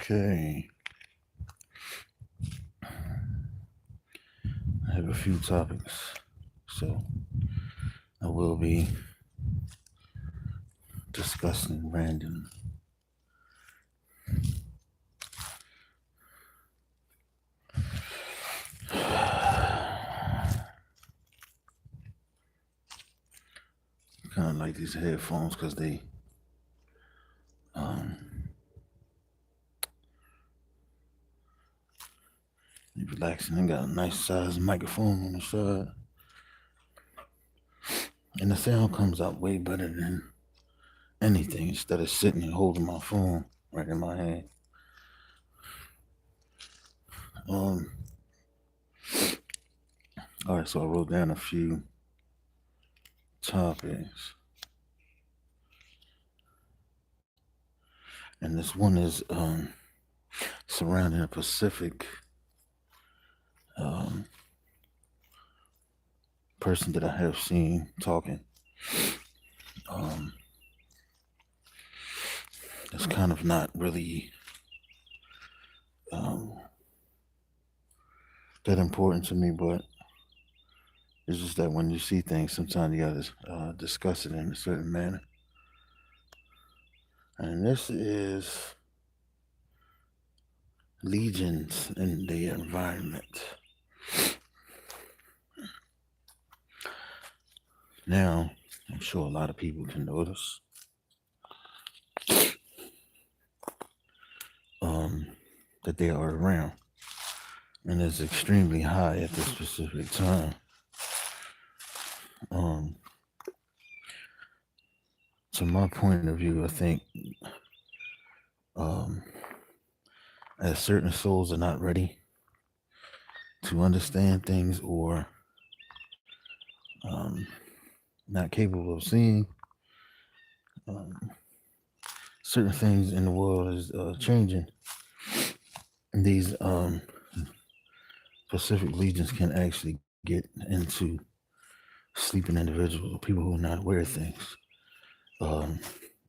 Okay. I have a few topics, so I will be discussing random. Kind of like these headphones because um, they relaxing. They got a nice size microphone on the side, and the sound comes out way better than anything instead of sitting and holding my phone right in my hand. Um, all right, so I wrote down a few topics, and this one is surrounding a Pacific um, person that I have seen talking. Um, it's kind of not really um, that important to me, but it's just that when you see things, sometimes you gotta discuss it in a certain manner. And this is legions in the environment. Now, I'm sure a lot of people can notice um, that they are around, and it's extremely high at this specific time. Um, to my point of view, I think um, as certain souls are not ready to understand things or um, not capable of seeing um, certain things in the world is changing. And these Pacific legions can actually get into sleeping individuals or people who are not aware of things, um,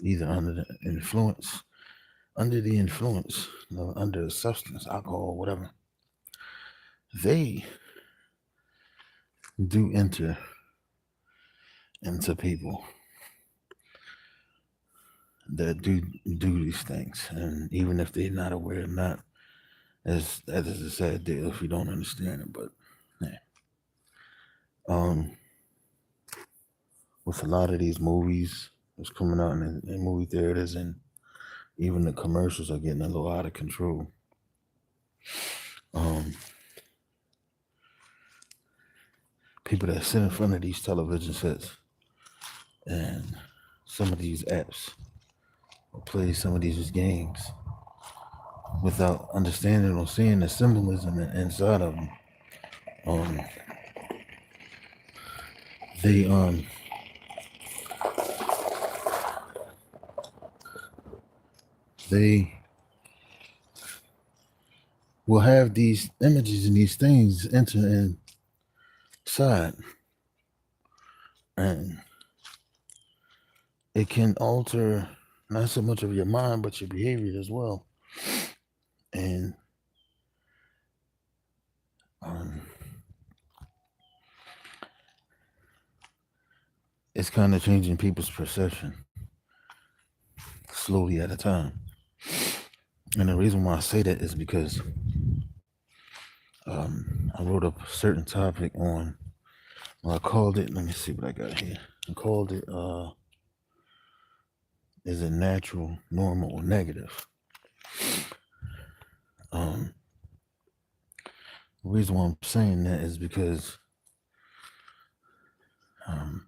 either under the influence, under a substance, alcohol, whatever. They do enter into people that do these things, and even if they're not aware, not as that is a sad deal if you don't understand it. But yeah, um, with a lot of these movies that's coming out in movie theaters, and even the commercials are getting a little out of control. Um, People that sit in front of these television sets and some of these apps or play some of these games without understanding or seeing the symbolism inside of them. Um, they they will have these images and these things enter inside, and it can alter not so much of your mind but your behavior as well. And um, it's kind of changing people's perception slowly at a time. And the reason why I say that is because I wrote up a certain topic on, well, I called it, let me see what I got here. I called it, is it natural, normal, or negative? Um, the reason why I'm saying that is because um,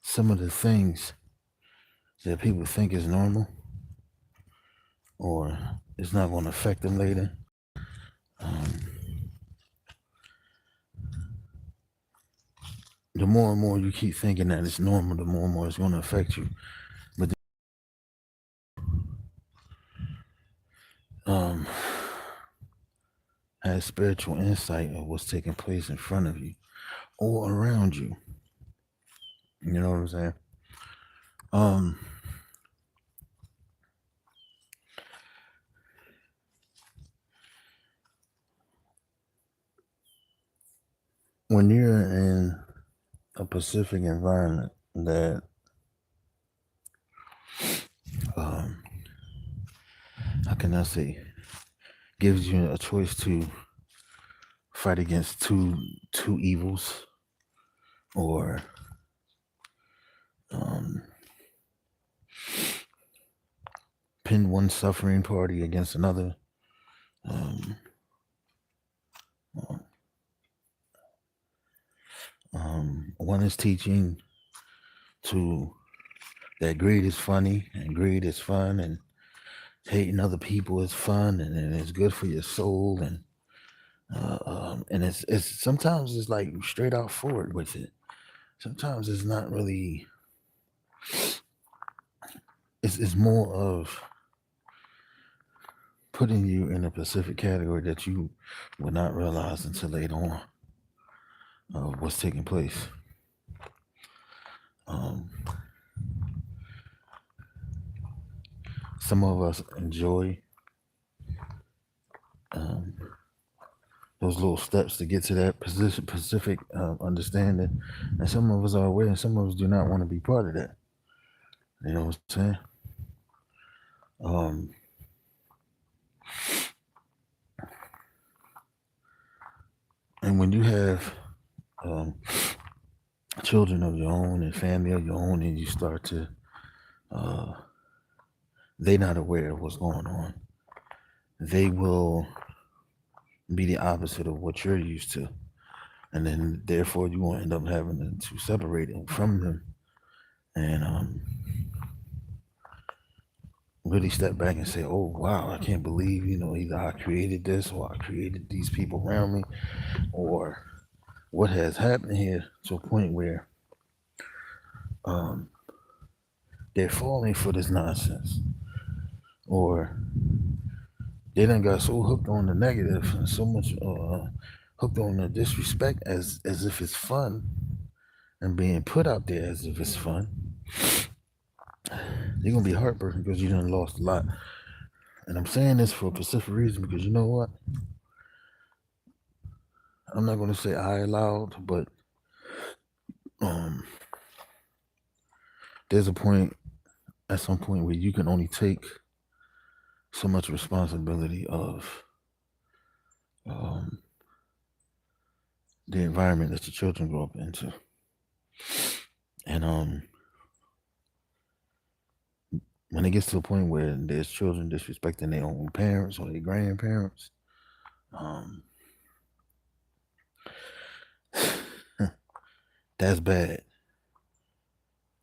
some of the things that people think is normal or it's not going to affect them later. The more and more you keep thinking that it's normal, the more and more it's going to affect you. But um, has spiritual insight of what's taking place in front of you or around you. You know what I'm saying? Um, when you're in a Pacific environment that um, how can I say, gives you a choice to fight against two evils, or um, pin one suffering party against another. Um, One is teaching to that greed is funny and greed is fun, and hating other people is fun, and it's good for your soul, and it's sometimes it's like straight out forward with it. Sometimes it's not really. It's more of putting you in a specific category that you will not realize until later on of what's taking place. Um, some of us enjoy um, those little steps to get to that specific understanding, and some of us are aware, and some of us do not want to be part of that. You know what I'm saying? Um, and when you have um, children of your own and family of your own, and you start to, they're not aware of what's going on. They will be the opposite of what you're used to, and then therefore you will end up having to separate it from them, and really step back and say, "Oh wow, I can't believe either I created this or I created these people around me, or what has happened here to a point where um, they're falling for this nonsense, or they done got so hooked on the negative and so much hooked on the disrespect as if it's fun, and being put out there as if it's fun. You're gonna be heartbroken because you done lost a lot." And I'm saying this for a specific reason, because you know what? I'm not gonna say I allowed, but um, there's a point at some point where you can only take so much responsibility of um, the environment that your children grow up into. And when it gets to a point where there's children disrespecting their own parents or their grandparents, um, that's bad.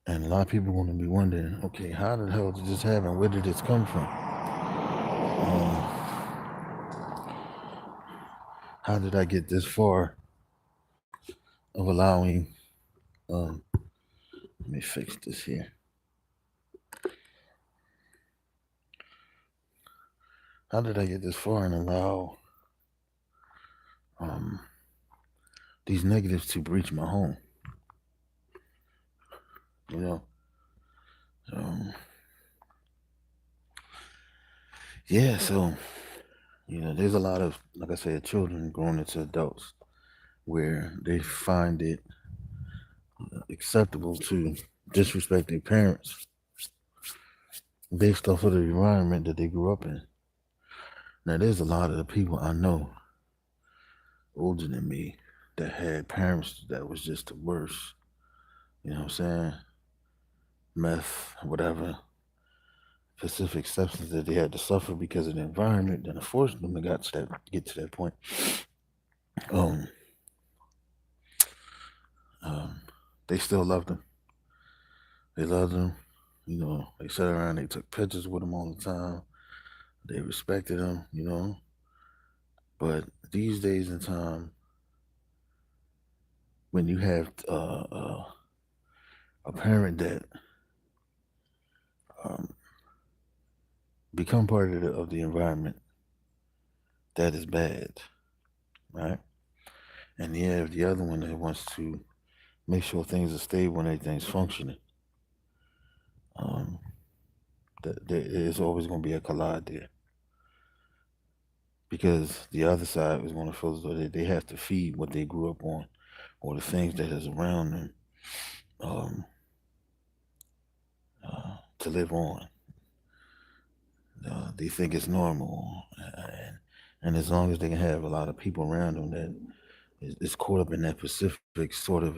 And a lot of people are going to be wondering, okay, how the hell did this happen? Where did this come from? How did I get this far of allowing? Let me fix this here. How did I get this far and allow these negatives to breach my home? You know, yeah. So there's a lot of, like I said, children growing into adults where they find it acceptable to disrespect their parents based off of the environment that they grew up in. Now, there's a lot of the people I know older than me that had parents that was just the worst. You know what I'm saying? Meth, whatever, specific substance that they had to suffer because of the environment. Then, unfortunately, they got to get to that point. Um, they still loved them. They loved them. They sat around, they took pictures with them all the time. They respected them. But these days in time, when you have a parent that become part of the environment, that is bad, right? And you have the other one that wants to make sure things are stable and everything's functioning. There is always going to be a collide there, because the other side is going to feel as though they have to feed what they grew up on, or the things that is around them um, to live on. They think it's normal, and as long as they can have a lot of people around them that is caught up in that specific sort of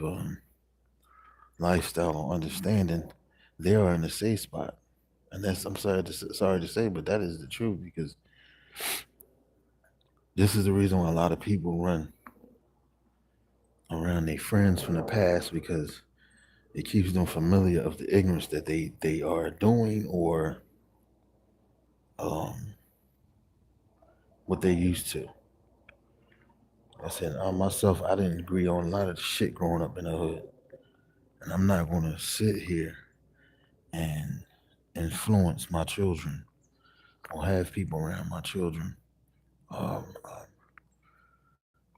lifestyle or understanding, they are in a safe spot. And that's, I'm sorry to say, but that is the truth, because this is the reason why a lot of people run around their friends from the past, because it keeps them familiar of the ignorance that they are doing, or um, what they used to. I said, myself, I didn't agree on a lot of shit growing up in the hood, and I'm not going to sit here and influence my children or have people around my children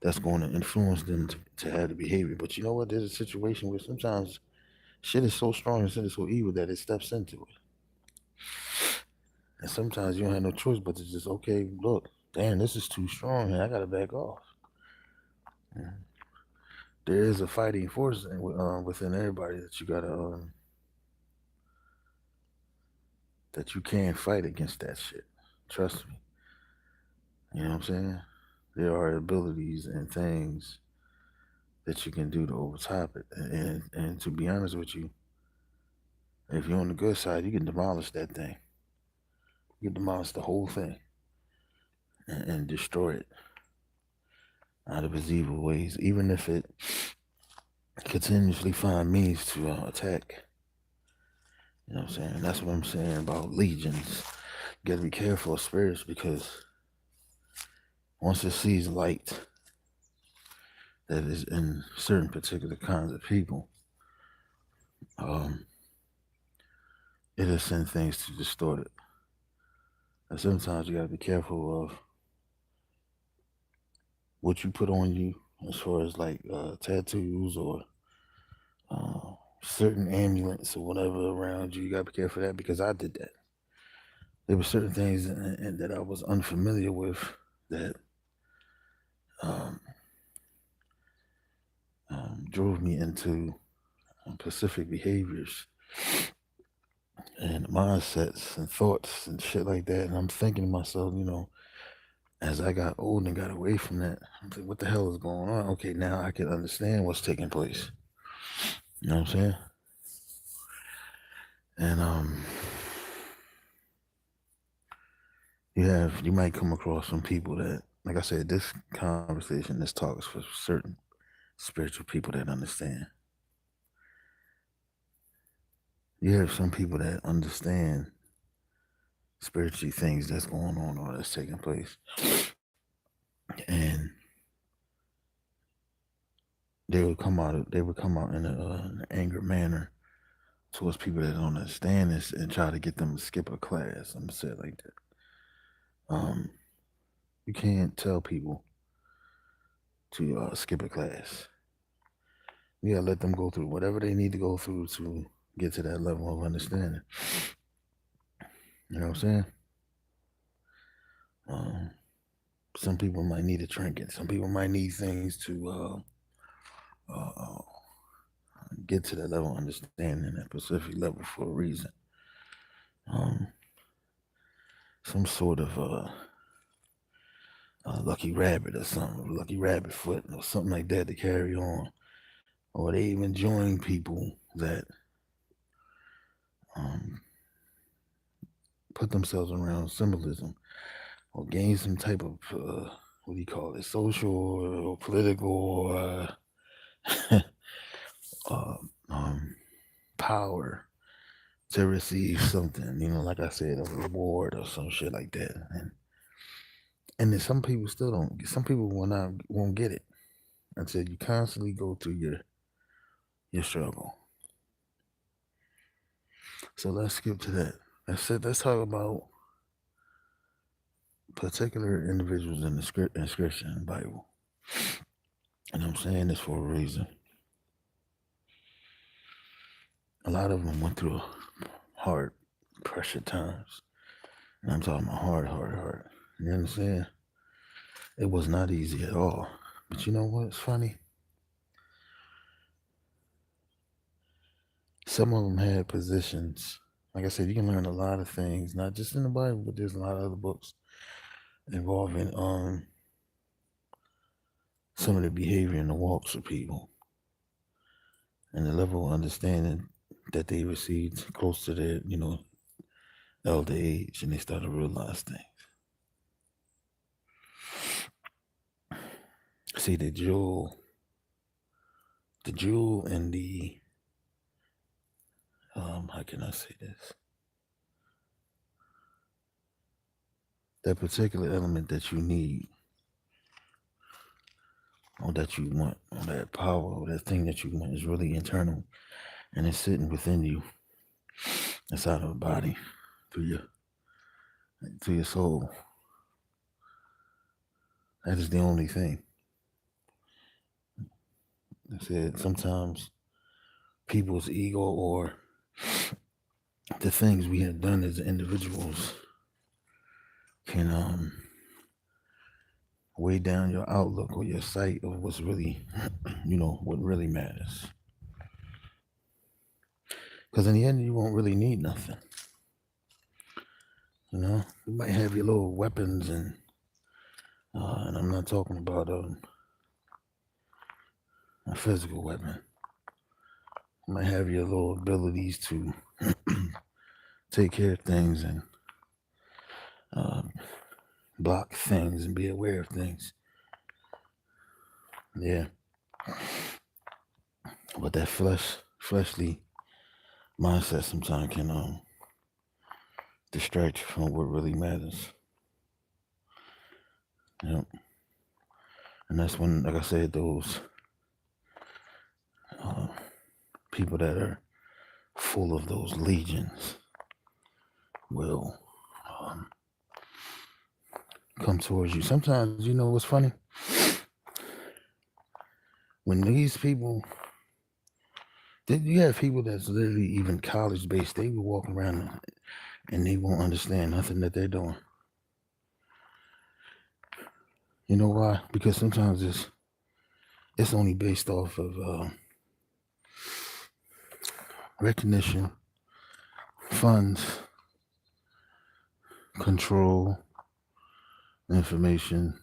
that's going to influence them to have the behavior. But you know what? There's a situation where sometimes shit is so strong and shit is so evil that it steps into it. And sometimes you don't have no choice but to just, okay, look, damn, this is too strong and I got to back off. Yeah. There is a fighting force within everybody that you got to, that you can fight against that shit. Trust me. You know what I'm saying? There are abilities and things that you can do to overtop it. And to be honest with you, if you're on the good side, you can demolish that thing. You can demolish the whole thing and destroy it out of its evil ways, even if it continuously find means to attack. You know what I'm saying? And that's what I'm saying about legions. You gotta be careful of spirits, because once it sees light that is in certain particular kinds of people, um, it'll send things to distort it. And sometimes you gotta be careful of what you put on you, as far as like tattoos or uh, certain amulets or whatever around you. You gotta be careful of that, because I did that. There were certain things that I was unfamiliar with that um, drove me into specific behaviors and mindsets and thoughts and shit like that. And I'm thinking to myself, as I got old and got away from that, I'm like, what the hell is going on? Okay, now I can understand what's taking place. You know what I'm saying? And you might come across some people that, like I said, this conversation, this talk is for certain spiritual people that understand. You have some people that understand spiritually things that's going on or that's taking place, and they would come out in an angry manner towards people that don't understand this and try to get them to skip a class. I'm gonna say it like that. You can't tell people to skip a class. You gotta let them go through whatever they need to go through to get to that level of understanding. You know what I'm saying? Um, some people might need a trinket. Some people might need things to uh, get to that level of understanding, that specific level, for a reason. Um, some sort of lucky rabbit or something, lucky rabbit foot or something like that to carry on. Or they even join people that um, put themselves around symbolism or gain some type of, what do you call it, social or political or uh, um, power to receive something, like I said, a reward or some shit like that. And then some people still don't. Some people won't get it until you constantly go through your struggle. So let's skip to that. Let's talk about particular individuals in the scripture in the Bible. And I'm saying this for a reason. A lot of them went through hard pressure times. And I'm talking about hard. You understand? It was not easy at all. But you know what's funny? Some of them had positions. Like I said, you can learn a lot of things, not just in the Bible, but there's a lot of other books involving some of the behavior and the walks of people and the level of understanding that they received close to their, elder age, and they start to realize things. See, the jewel and the how can I say this? That particular element that you need, or that you want, or that power, or that thing that you want is really internal, and it's sitting within you, inside of the body, through your soul. That is the only thing. I said sometimes people's ego or the things we have done as individuals can weigh down your outlook or your sight of what's really, what really matters. Because in the end, you won't really need nothing. You might have your little weapons, and I'm not talking about a physical weapon. You might have your little abilities to take care of things and block things and be aware of things. Yeah. But that fleshly mindset sometimes can distract you from what really matters. Yep. And that's when, like I said, those people that are full of those legions will come towards you. Sometimes, what's funny? When these people, you have people that's literally even college based, they will walk around and they won't understand nothing that they're doing. You know why? Because sometimes it's only based off of recognition, funds, control, information,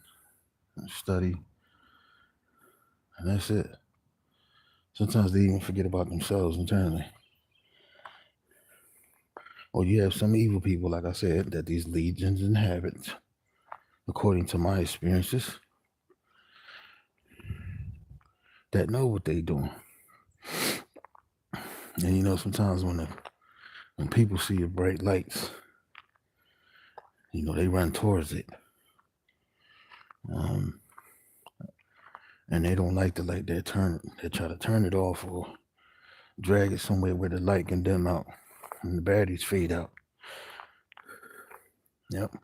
study, and that's it. Sometimes they even forget about themselves internally. Or you have some evil people, like I said, that these legions inhabit, according to my experiences, that know what they're doing. And sometimes when people see your bright lights, they run towards it. And they don't like the light. They try to turn it off or drag it somewhere where the light can dim out and the batteries fade out. Yep.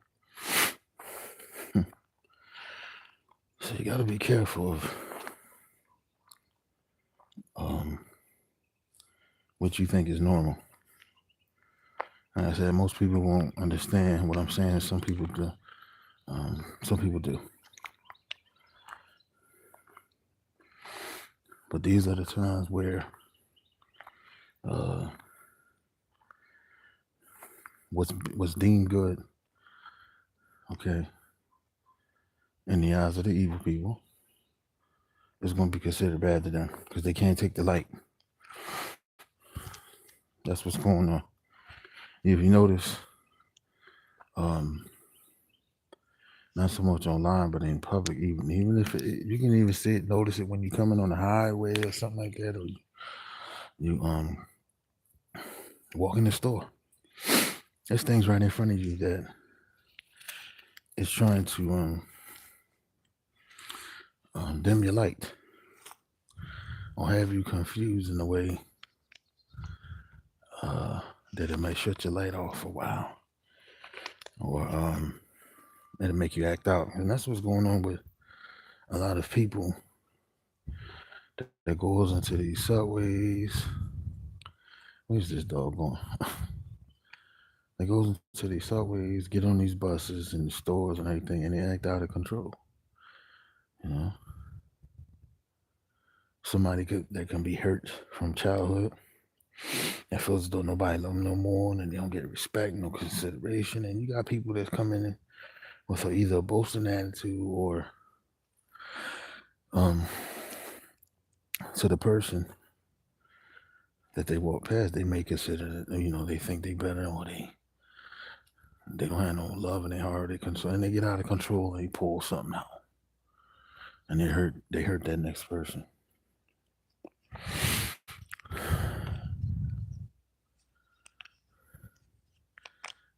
So you got to be careful of what you think is normal. Like I said, most people won't understand what I'm saying. Some people do. Some people do. But these are the times where what's deemed good, okay, in the eyes of the evil people, is going to be considered bad to them because they can't take the light. That's what's going on. If you notice, not so much online, but in public, even if you can even see it, notice it when you're coming on the highway or something like that, or you walk in the store. There's things right in front of you that is trying to dim your light or have you confused in a way that it may shut your light off for a while, or it'll make you act out. And that's what's going on with a lot of people that goes into these subways. Where's this dog going? They goes into these subways, get on these buses and the stores and everything, and they act out of control. Somebody that can be hurt from childhood, and feels as though nobody love them no more, and they don't get respect, no consideration. And you got people that's coming in with either a boasting attitude or um to the person that they walk past, they may consider that, they think they better, or they don't have no love in their heart, and they get out of control and they pull something out. And they hurt that next person.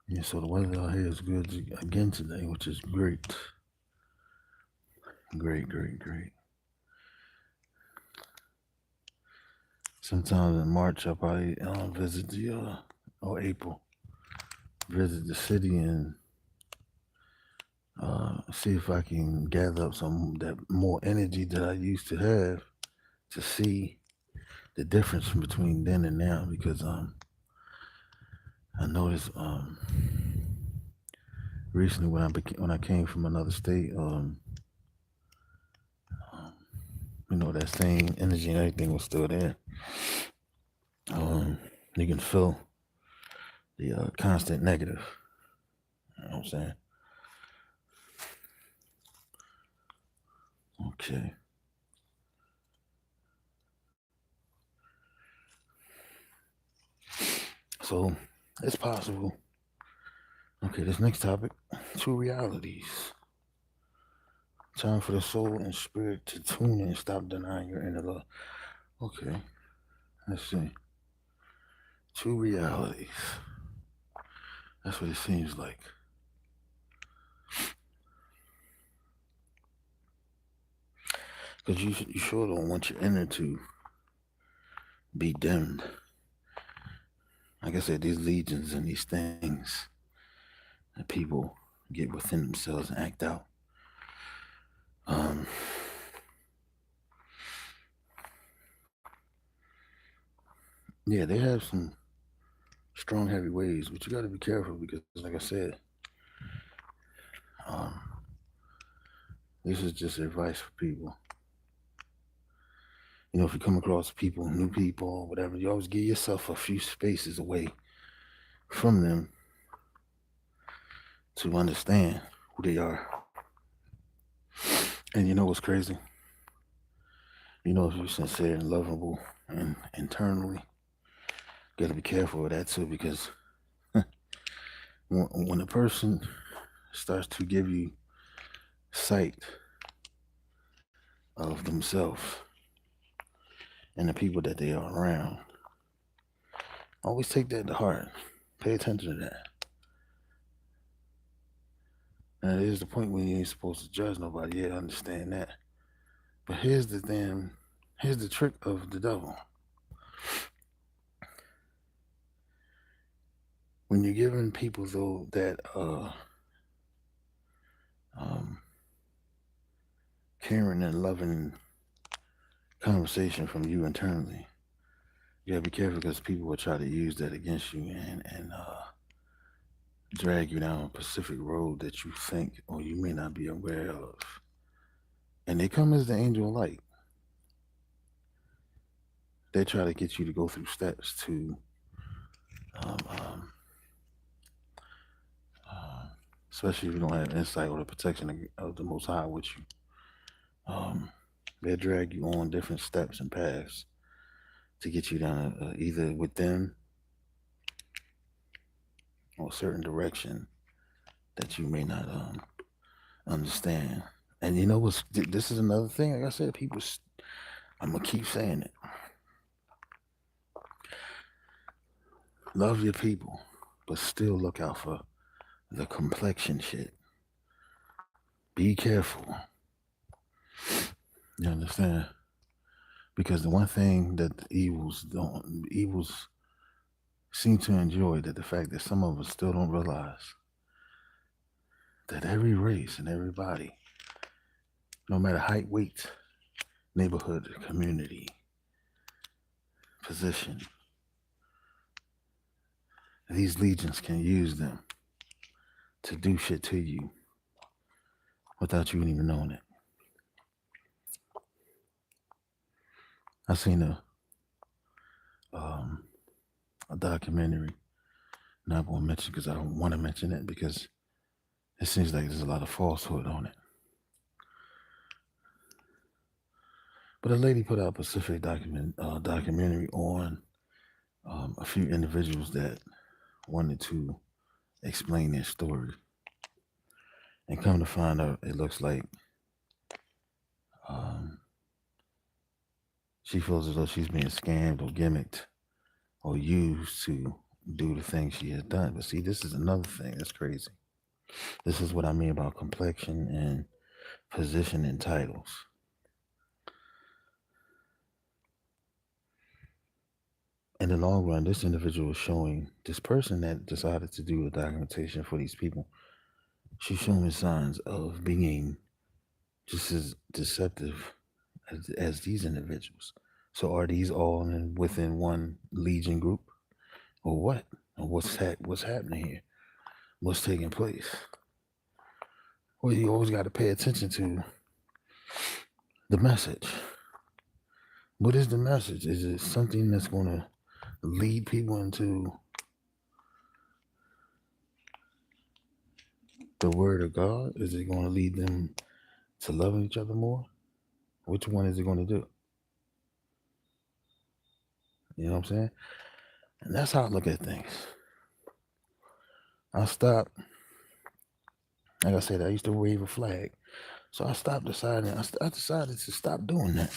Yeah, so the weather out here is good again today, which is great. Great, great, great. Sometimes in March I'll probably visit or April, visit the city and see if I can gather up some that more energy that I used to have to see the difference between then and now, because I noticed recently when I came from another state, that same energy and everything was still there. Um, you can feel the constant negative. You know what I'm saying? Okay. So it's possible. Okay, this next topic: two realities. Time for the soul and spirit to tune in and stop denying your inner love. Okay, let's see. Two realities. That's what it seems like. Because you sure don't want your inner to be dimmed. Like I said, these legions and these things that people get within themselves and act out. Um, yeah, they have some strong, heavy ways, but you got to be careful because, like I said, um, this is just advice for people. If you come across people, new people, whatever, you always give yourself a few spaces away from them to understand who they are. And you know what's crazy? If you're sincere and lovable and internally, you got to be careful of that too, because when a person starts to give you sight of themselves and the people that they are around, always take that to heart. Pay attention to that. And it is the point when you ain't supposed to judge nobody. Yeah, I understand that. But here's the trick of the devil. When you're giving people though that caring and loving conversation from you internally, you gotta be careful, because people will try to use that against you and drag you down a Pacific road that you think or you may not be aware of. And they come as the angel of light. They try to get you to go through steps to um, um, especially if you don't have insight or the protection of the Most High with you. They drag you on different steps and paths to get you down either with them or a certain direction that you may not understand. And you know what's? This is another thing. Like I said, people. I'm gonna keep saying it. Love your people, but still look out for the complexion shit. Be careful. You understand? Because the one thing that the evils seem to enjoy, that the fact that some of us still don't realize that every race and everybody, no matter height, weight, neighborhood, community, position, these legions can use them to do shit to you without you even knowing it. I seen a a documentary. Not going to mention because I don't want to mention it because it seems like there's a lot of falsehood on it. But a lady put out a Pacific documentary on a few individuals that wanted to explain their story. And come to find out, it looks like um, she feels as though she's being scammed or gimmicked or used to do the things she has done. But see, this is another thing that's crazy. This is what I mean about complexion and position and titles. In the long run, this individual is showing this person that decided to do the documentation for these people. She's showing signs of being just as deceptive as these individuals. So are these all within one legion group, or what? Or what's happening here? What's taking place? Well, you always got to pay attention to the message. What is the message? Is it something that's going to lead people into the word of God? Is it going to lead them to loving each other more? Which one is it going to do? You know what I'm saying? And that's how I look at things. I stopped, like I said, I used to wave a flag. So I stopped deciding, I decided to stop doing that.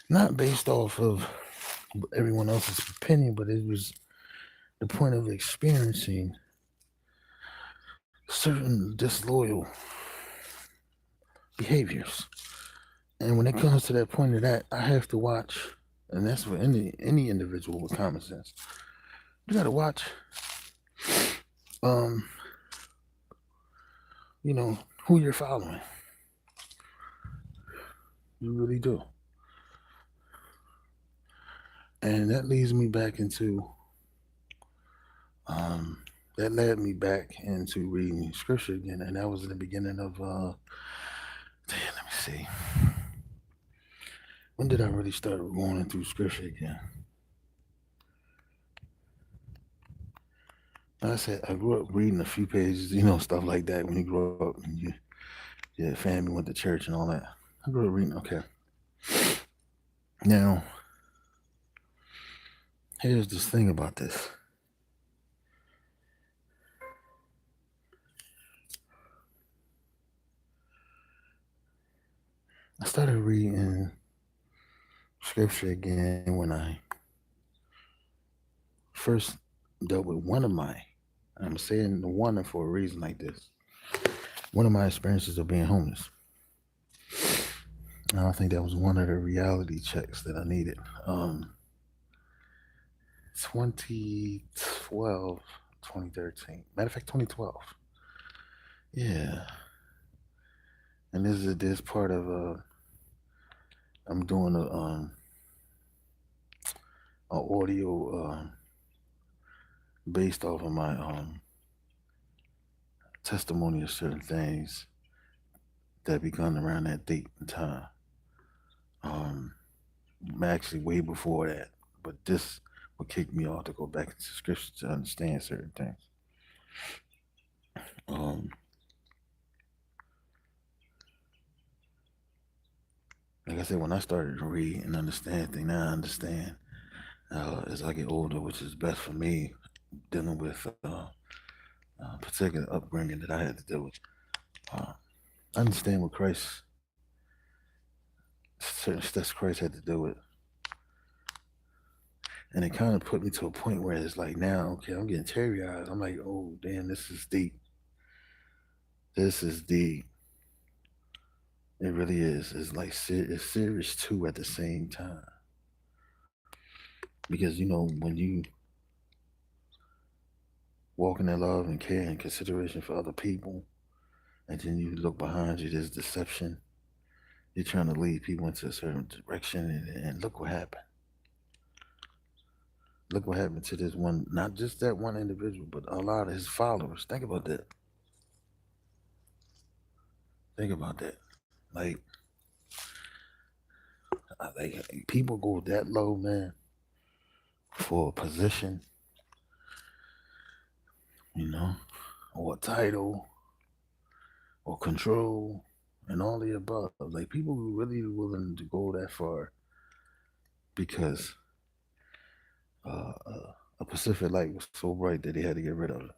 Not based off of everyone else's opinion, but it was the point of experiencing certain disloyal behaviors. And when it comes to that point of that, I have to watch, and that's for any individual with common sense. You got to watch, um, who you're following. You really do. And that leads me back into, that led me back into reading scripture again. And that was in the beginning of, let me see. When did I really start going through scripture again? Like I said, I grew up reading a few pages, stuff like that when you grow up and your family went to church and all that. I grew up reading, okay. Now, here's this thing about this. I started reading scripture again when I first dealt with I'm saying the one for a reason like this. One of my experiences of being homeless. And I think that was one of the reality checks that I needed. 2012, 2013. Matter of fact, 2012. Yeah. And this part of I'm doing a audio based off of my testimony of certain things that begun around that date and time. Actually way before that, but this would kick me off to go back into scripture to understand certain things. Like I said, when I started to read and understand things, now I understand as I get older, which is best for me, dealing with particular upbringing that I had to deal with. I understand what certain steps Christ had to do with. And it kind of put me to a point where it's like, now, okay, I'm getting teary-eyed. I'm like, oh, damn, this is deep. This is deep. It really is. It's like it's serious too at the same time. Because, when you walk in that love and care and consideration for other people, and then you look behind you, there's deception. You're trying to lead people into a certain direction, and look what happened. Look what happened to this one, not just that one individual, but a lot of his followers. Think about that. Think about that. Like people go that low, man. for a position, you know, or a title or control and all the above. Like people were really willing to go that far because a Pacific light was so bright that they had to get rid of it.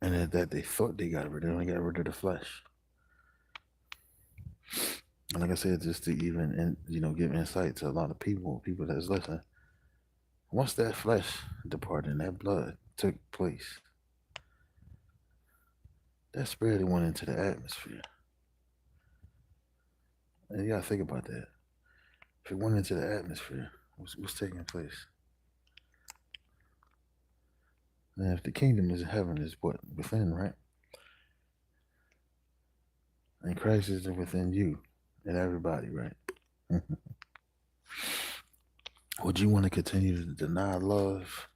And that they thought they got rid of it, they got rid of the flesh. And like I said, just to even give insight to a lot of people that's listening. Once that flesh departed and that blood took place, that spirit went into the atmosphere. And you gotta think about that. If it went into the atmosphere, what's taking place? And if the kingdom is heaven is what? Within, right? And Christ is within you and everybody, right? Would you want to continue to deny love?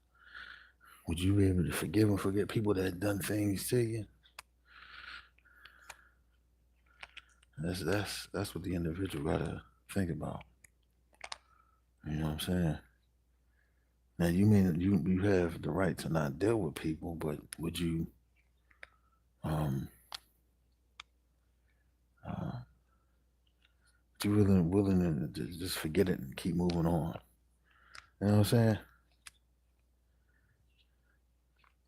Would you be able to forgive and forget people that done things to you? That's what the individual gotta think about. You know what I'm saying? Now you mean you have the right to not deal with people, but would you um uh you really willing to just forget it and keep moving on? You know what I'm saying?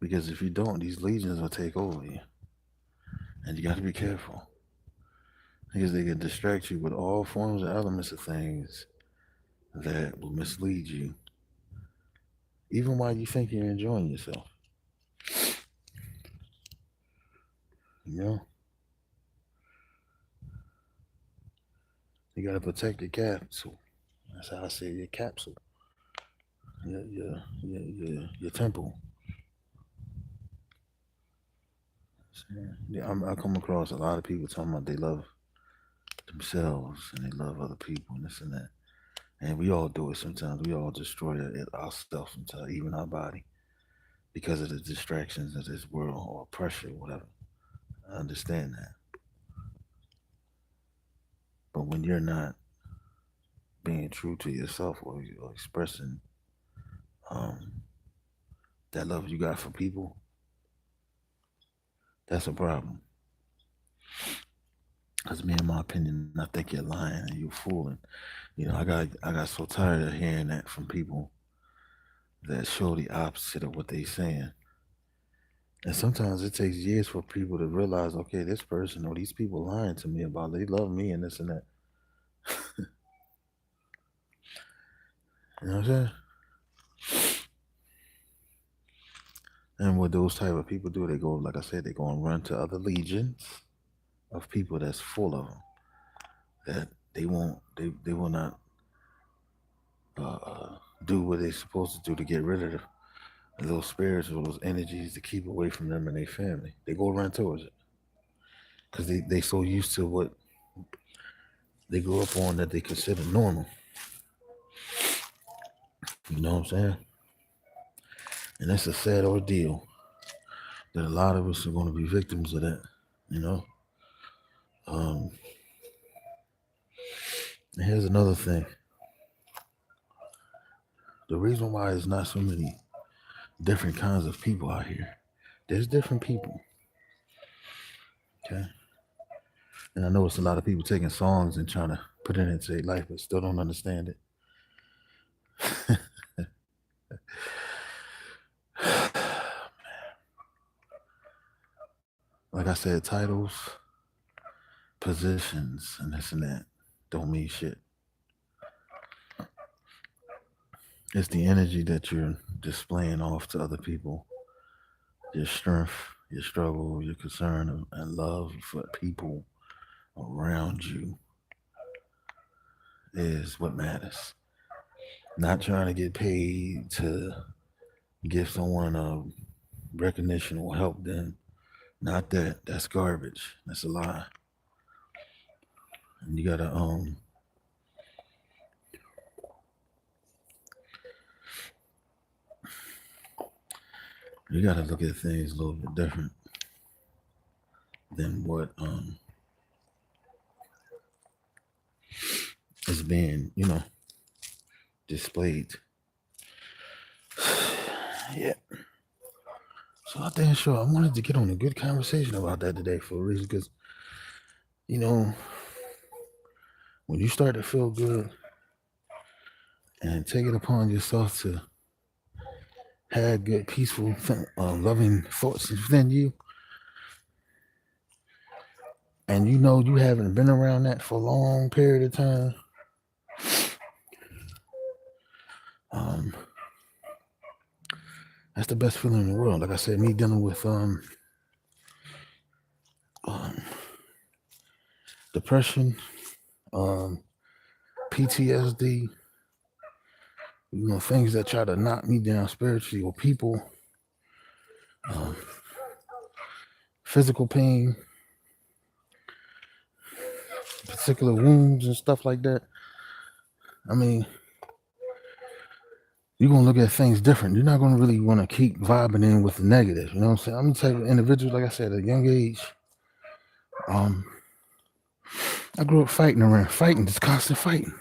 Because if you don't, these legions will take over you. And you gotta be careful. Because they can distract you with all forms and elements of things that will mislead you. Even while you think you're enjoying yourself. You know? You gotta protect your capsule. That's how I say your capsule. Your temple. Yeah, I come across a lot of people talking about they love themselves and they love other people and this and that. And we all do it sometimes. We all destroy ourselves sometimes, even our body, because of the distractions of this world or pressure, whatever. I understand that. But when you're not being true to yourself or expressing um, that love you got for people, that's a problem. Because me, in my opinion, I think you're lying and you're fooling. I got so tired of hearing that from people that show the opposite of what they saying. And sometimes it takes years for people to realize, okay, this person or these people lying to me about they love me and this and that. You know what I'm saying? And what those type of people do, they go, like I said, they go and run to other legions of people that's full of them. That they will not do what they're supposed to do to get rid of those spirits or those energies to keep away from them and their family. They go run towards it because they so used to what they grew up on that they consider normal. You know what I'm saying? And that's a sad ordeal that a lot of us are going to be victims of that. You know. Um, and here's another thing. The reason why there's not so many different kinds of people out here, there's different people. Okay. And I know it's a lot of people taking songs and trying to put it into their life, but still don't understand it. Like I said, titles, positions, and this and that don't mean shit. It's the energy that you're displaying off to other people, your strength, your struggle, your concern, and love for people around you is what matters. Not trying to get paid to give someone a recognition or help them. Not that. That's garbage. That's a lie. And you gotta look at things a little bit different than what is being, displayed. Yeah. So I think sure I wanted to get on a good conversation about that today for a reason, because you know when you start to feel good and take it upon yourself to have good, peaceful, loving thoughts within you, and you know you haven't been around that for a long period of time, um, that's the best feeling in the world. Like I said, me dealing with um, depression, PTSD, things that try to knock me down spiritually, or people, um, physical pain, particular wounds and stuff like that. I mean, you're gonna look at things different. You're not gonna really want to keep vibing in with the negative. You know what I'm saying? I'm the type of individual, like I said, at a young age. I grew up fighting, just constant fighting.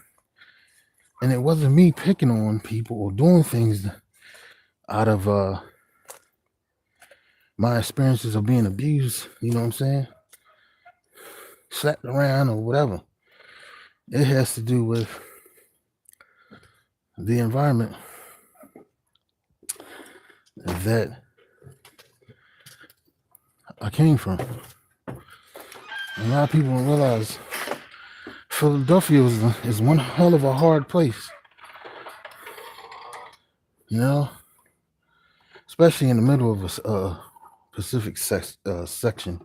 And it wasn't me picking on people or doing things out of my experiences of being abused, you know what I'm saying? Slapped around or whatever. It has to do with the environment that I came from. A lot of people don't realize Philadelphia is one hell of a hard place, you know, especially in the middle of a Pacific section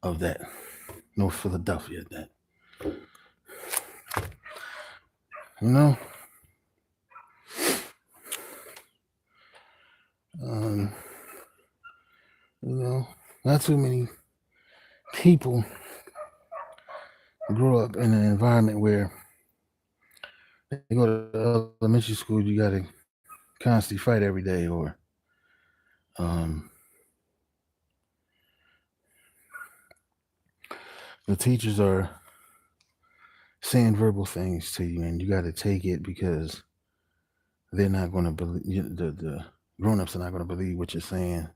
of that, North Philadelphia. That, you know, um, not too many people grow up in an environment where they go to elementary school, you got to constantly fight every day, or the teachers are saying verbal things to you, and you got to take it because they're not going to believe, the grown-ups are not going to believe what you're saying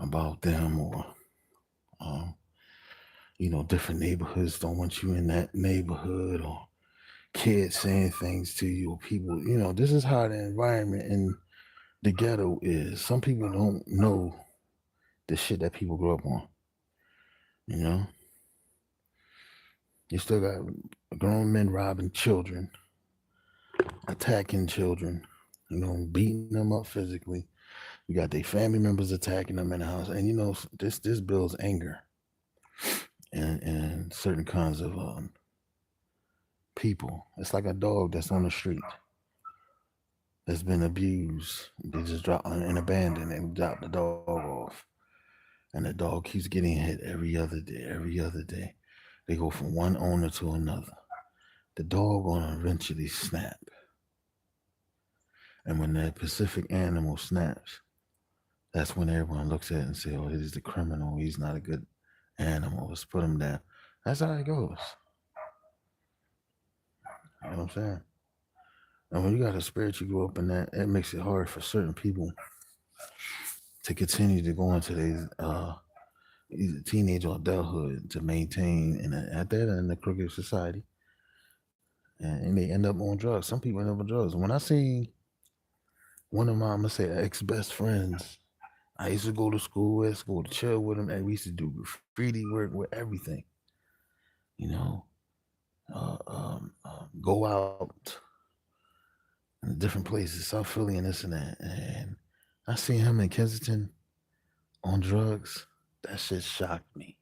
about them, or different neighborhoods don't want you in that neighborhood, or kids saying things to you, or people, this is how the environment in the ghetto is. Some people don't know the shit that people grow up on. You still got grown men robbing children, attacking children, beating them up physically. You got their family members attacking them in the house, and this builds anger and certain kinds of people. It's like a dog that's on the street that's been abused. They just drop and abandoned and drop the dog off, and the dog keeps getting hit every other day. Every other day, they go from one owner to another. The dog gonna eventually snap, and when that Pacific animal snaps, that's when everyone looks at it and say, "Oh, he's the criminal. He's not a good animal. Let's put him down." That's how it goes. You know what I'm saying? And when you got a spirit, you grow up in that, it makes it hard for certain people to continue to go into these either teenage or adulthood to maintain at that in the crooked society, and they end up on drugs. Some people end up on drugs. When I seen one of my, I'm gonna say, ex best friends, I used to go to school with, go to chill with him, and we used to do graffiti work with everything. You know, go out in different places, South Philly and this and that. And I seen him in Kensington on drugs. That shit shocked me.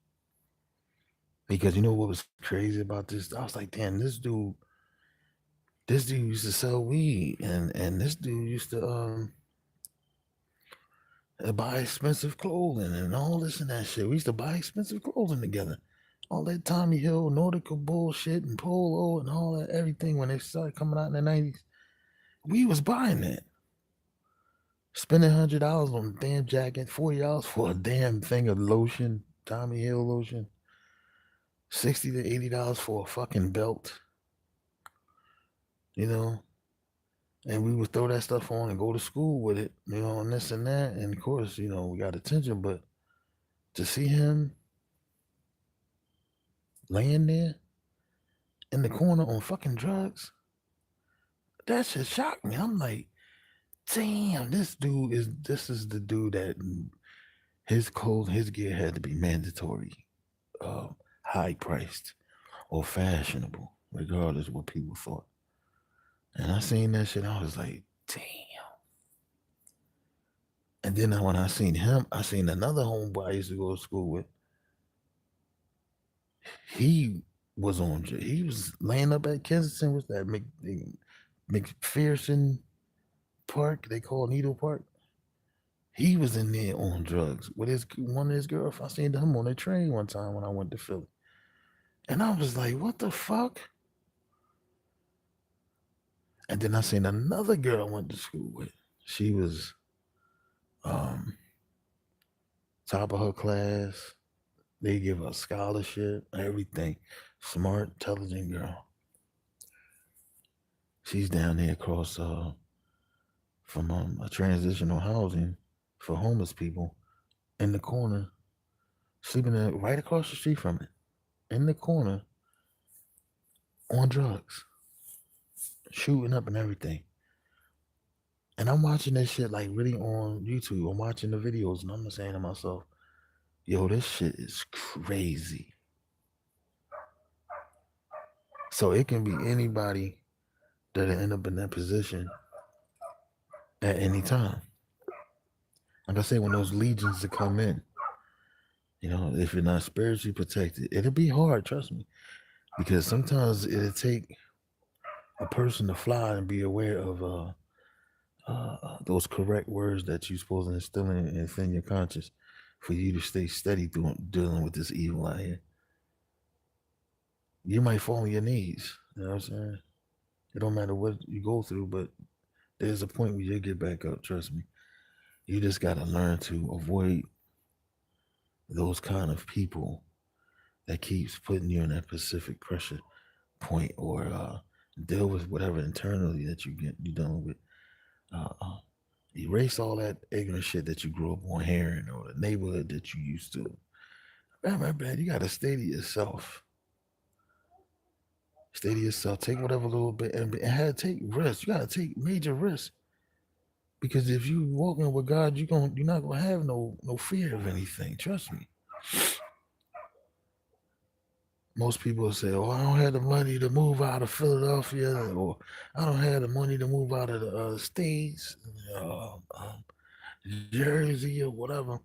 Because you know what was crazy about this? I was like, damn, this dude used to sell weed, and this dude used to buy expensive clothing and all this and that shit. We used to buy expensive clothing together. All that Tommy Hill, Nautical bullshit, and Polo, and all that, everything when they started coming out in the 90s. We was buying that. Spending $100 on a damn jacket, $40 for a damn thing of lotion, Tommy Hill lotion, $60 to $80 for a fucking belt. You know, And we would throw that stuff on and go to school with it, and this and that. And of course, we got attention, but to see him laying there in the corner on fucking drugs, that shit shocked me. I'm like, damn, this is the dude that his clothes, his gear had to be mandatory, uh, high priced, or fashionable, regardless of what people thought. And I seen that shit, I was like, damn. And then when I seen him, I seen another homeboy I used to go to school with. He he was laying up at Kensington. What's that? McPherson Park, they call Needle Park. He was in there on drugs with one of his girlfriends. I seen him on a train one time when I went to Philly. And I was like, what the fuck? And then I seen another girl I went to school with. She was top of her class. They give her a scholarship, everything. Smart, intelligent girl. She's down there across from a transitional housing for homeless people in the corner, sleeping right across the street from it, in the corner, on drugs, shooting up and everything. And I'm watching this shit like really on YouTube. I'm watching the videos and I'm saying to myself, yo, this shit is crazy. So it can be anybody that'll end up in that position at any time. Like I say, when those legions that come in, if you're not spiritually protected, it'll be hard, trust me. Because sometimes it'll take a person to fly and be aware of those correct words that you're supposed to instill in your conscious for you to stay steady through dealing with this evil out here. You might fall on your knees, you know what I'm saying? It don't matter what you go through, but there's a point where you get back up, trust me. You just got to learn to avoid those kind of people that keeps putting you in that specific pressure point, or deal with whatever internally that you're dealing with. Erase all that ignorant shit that you grew up on hearing, or the neighborhood that you used to. Man, you got to stay to yourself. Stay to yourself. Take whatever little bit and take risks. You got to take major risks. Because if you walking with God, you're not gonna have no fear of anything. Trust me. Most people say, "Oh, I don't have the money to move out of Philadelphia," or "I don't have the money to move out of the states, Jersey, or whatever."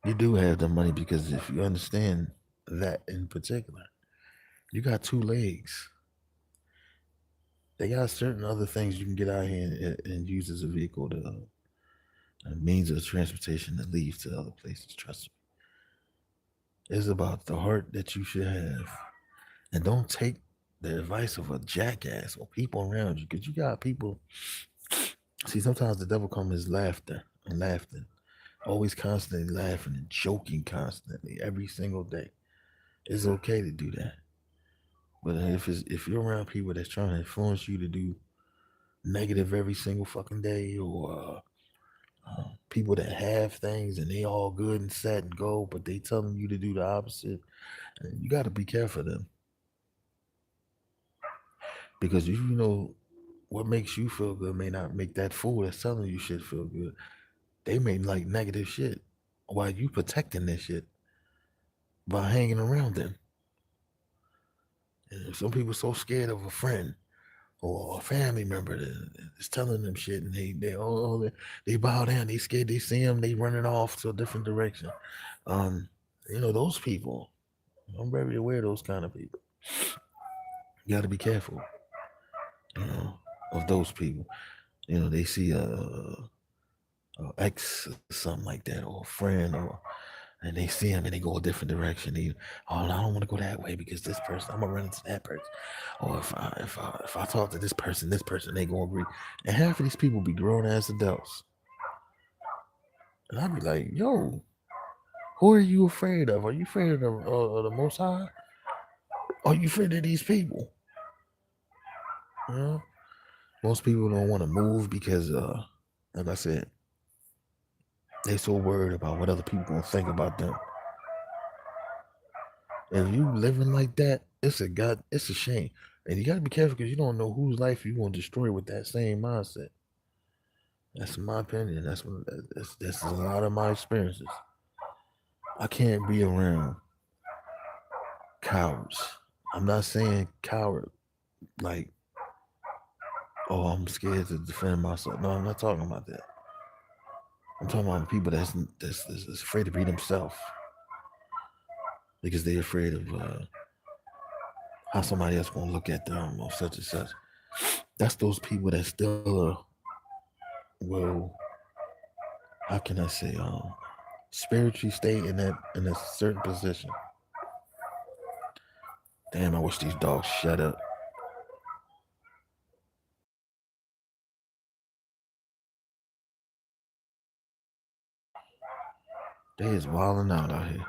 You do have the money, because if you understand that in particular, you got two legs. They got certain other things you can get out here and use as a vehicle a means of transportation that leads to other places. Trust me. It's about the heart that you should have. And don't take the advice of a jackass or people around you, because you got people. See, sometimes the devil comes as laughter and laughter. Always constantly laughing and joking constantly every single day. It's okay to do that. But if you're around people that's trying to influence you to do negative every single fucking day, or people that have things and they all good and set and go, but they telling you to do the opposite, you got to be careful of them. Because what makes you feel good may not make that fool that's telling you shit feel good. They may like negative shit while you protecting this shit by hanging around them. And some people so scared of a friend or a family member that's telling them shit, and they bow down, they scared, they see them, they running off to a different direction. Those people, I'm very aware of those kind of people. You got to be careful, of those people. They see a ex or something like that, or a friend, and they see him and they go a different direction. I don't want to go that way because this person, I'm gonna run into that person. Or if I talk to this person, they gonna agree. And half of these people be grown ass adults. And I'd be like, yo, who are you afraid of? Are you afraid of the Most High? Are you afraid of these people? You know, most people don't want to move because, like I said, they so worried about what other people gonna think about them. If you living like that, it's a shame, and you gotta be careful because you don't know whose life you gonna destroy with that same mindset. That's my opinion. That's a lot of my experiences. I can't be around cowards. I'm not saying coward like, oh, I'm scared to defend myself. No, I'm not talking about that. I'm talking about people that's afraid to be themselves because they're afraid of how somebody else gonna look at them or such and such. That's those people that still will, how can I say, spiritually stay in a certain position. Damn, I wish these dogs shut up. They is wilding out here.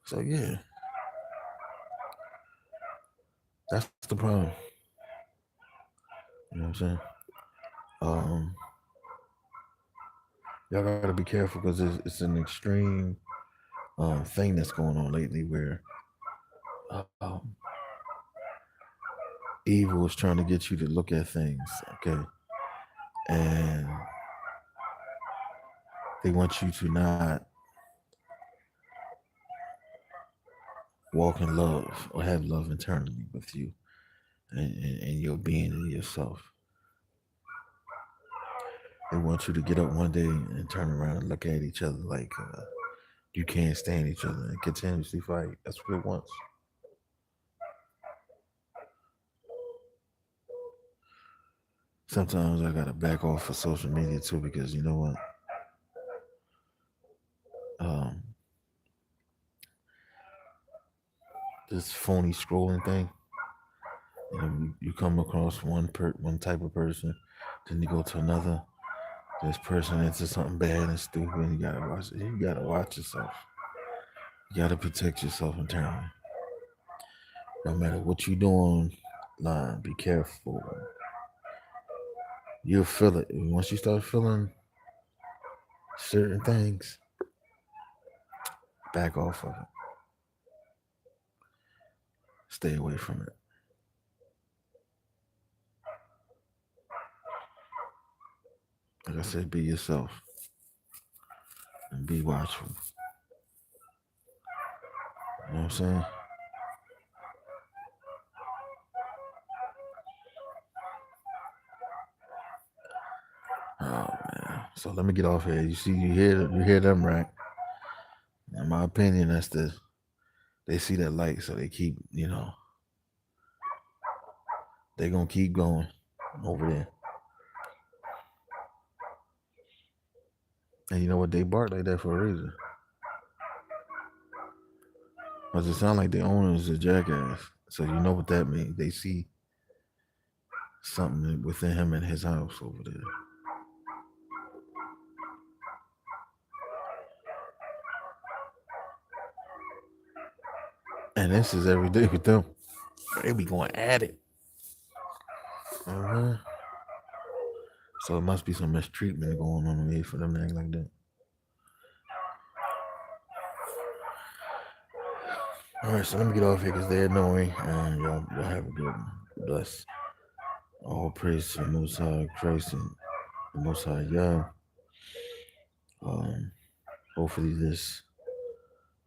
So yeah, that's the problem. You know what I'm saying? Um, y'all gotta be careful because it's an extreme thing that's going on lately where um, evil is trying to get you to look at things, okay, and they want you to not walk in love or have love internally with you and your being and yourself. They want you to get up one day and turn around and look at each other like you can't stand each other and continuously fight. That's what it wants. Sometimes I gotta back off of social media too because you know what? Um, this phony scrolling thing. You know, you come across one type of person, then you go to another. This person into something bad and stupid, and you gotta watch it. You gotta watch yourself. You gotta protect yourself internally. No matter what you're doing, line, be careful. You'll feel it. And once you start feeling certain things, back off of it. Stay away from it. Like I said, be yourself and be watchful. You know what I'm saying? Oh man. So let me get off here. You see, you hear them, right? In my opinion, they see that light, so they keep, they gonna keep going over there. And you know what? They bark like that for a reason. Because it sounds like the owner is a jackass. So you know what that means. They see something within him in his house over there. And this is every day with them. They be going at it. Uh-huh. So it must be some mistreatment going on here for them to act like that. All right, so let me get off here because they're annoying. And y'all have a good one. Bless. All praise to the Most High Christ and the Most High Yah. Hopefully this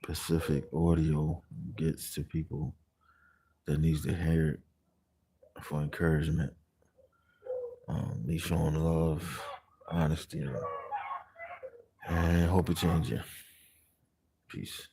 Pacific audio gets to people that needs to hear it for encouragement. Me showing love, honesty, and hope it changes you. Peace.